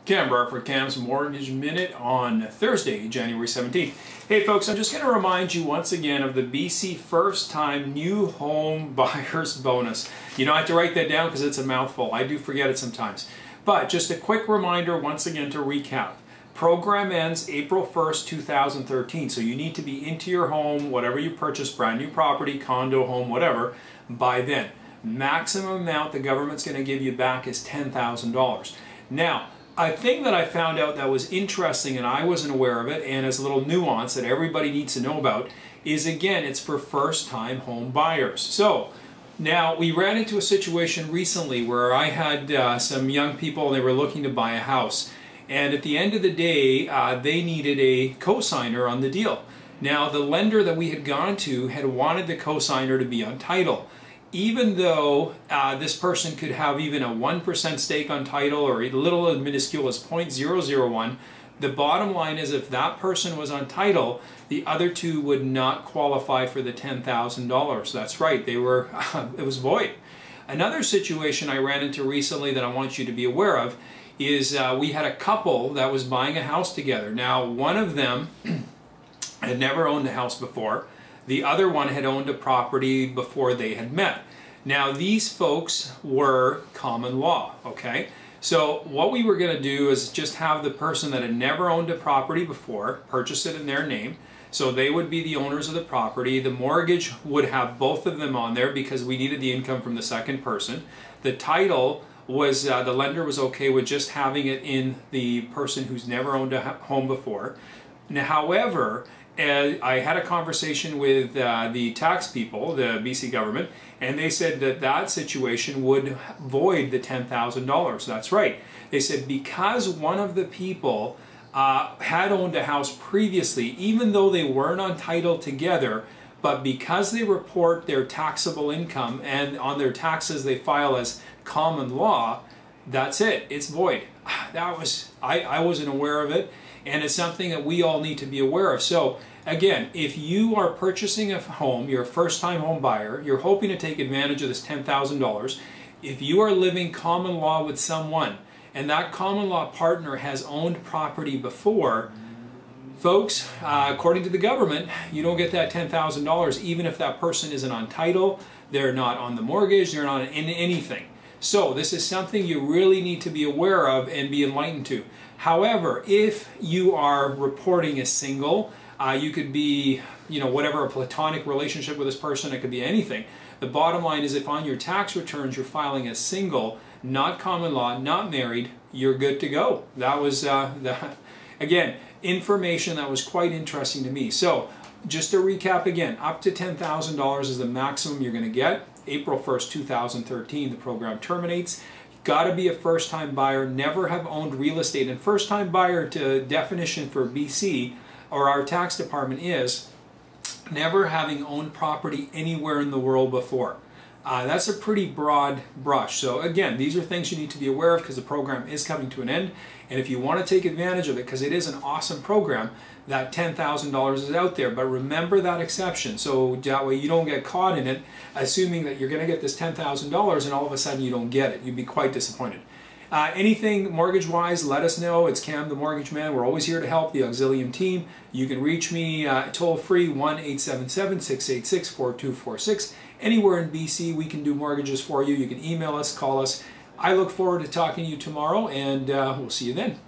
Cam for Cam's Mortgage Minute on Thursday, January 17th. Hey folks, I'm just going to remind you once again of the BC First Time New Home Buyers Bonus. You don't have to write that down because it's a mouthful. I do forget it sometimes. But just a quick reminder once again to recap. Program ends April 1st, 2013. So you need to be into your home, whatever you purchase, brand new property, condo, home, whatever, by then. Maximum amount the government's going to give you back is $10,000. Now, a thing that I found out that was interesting and I wasn't aware of it, and is a little nuance that everybody needs to know about, is again, it's for first-time home buyers. So now we ran into a situation recently where I had some young people, they were looking to buy a house, and at the end of the day they needed a co-signer on the deal. Now the lender that we had gone to had wanted the co-signer to be on title. Even though this person could have even a 1% stake on title or a little as minuscule as 0.001, the bottom line is if that person was on title, the other two would not qualify for the $10,000. That's right, they were, it was void. Another situation I ran into recently that I want you to be aware of is we had a couple that was buying a house together. Now one of them had never owned a house before. The other one had owned a property before they had met. Now these folks were common law, okay? So what we were going to do is just have the person that had never owned a property before purchase it in their name. So they would be the owners of the property. The mortgage would have both of them on there because we needed the income from the second person. The title was, the lender was okay with just having it in the person who's never owned a home before. Now, however, I had a conversation with the tax people, the BC government, and they said that that situation would void the $10,000. That's right. They said because one of the people had owned a house previously, even though they weren't on title together, but because they report their taxable income and on their taxes they file as common law, that's it. It's void. That was, I wasn't aware of it. And it's something that we all need to be aware of. So again, if you are purchasing a home, you're a first-time home buyer, you're hoping to take advantage of this $10,000, if you are living common law with someone and that common law partner has owned property before, folks, according to the government, you don't get that $10,000 even if that person isn't on title, they're not on the mortgage, they're not in anything. So this is something you really need to be aware of and be enlightened to. However, if you are reporting as single, you could be, whatever, a platonic relationship with this person, it could be anything. The bottom line is if on your tax returns you're filing as single, not common law, not married, you're good to go. That was, again, information that was quite interesting to me. So just to recap again, up to $10,000 is the maximum you're going to get. April 1st, 2013, the program terminates. Got to be a first-time buyer, never have owned real estate. And first-time buyer, to definition for BC or our tax department, is never having owned property anywhere in the world before. That's a pretty broad brush. So again, these are things you need to be aware of because the program is coming to an end. And if you want to take advantage of it, because it is an awesome program, that $10,000 is out there. But remember that exception, so that way you don't get caught in it, assuming that you're going to get this $10,000 and all of a sudden you don't get it. You'd be quite disappointed. Anything mortgage-wise, let us know. It's Cam the Mortgage Man. We're always here to help, the Auxilium team. You can reach me toll-free, 1-877-686-4246. Anywhere in BC, we can do mortgages for you. You can email us, call us. I look forward to talking to you tomorrow, and we'll see you then.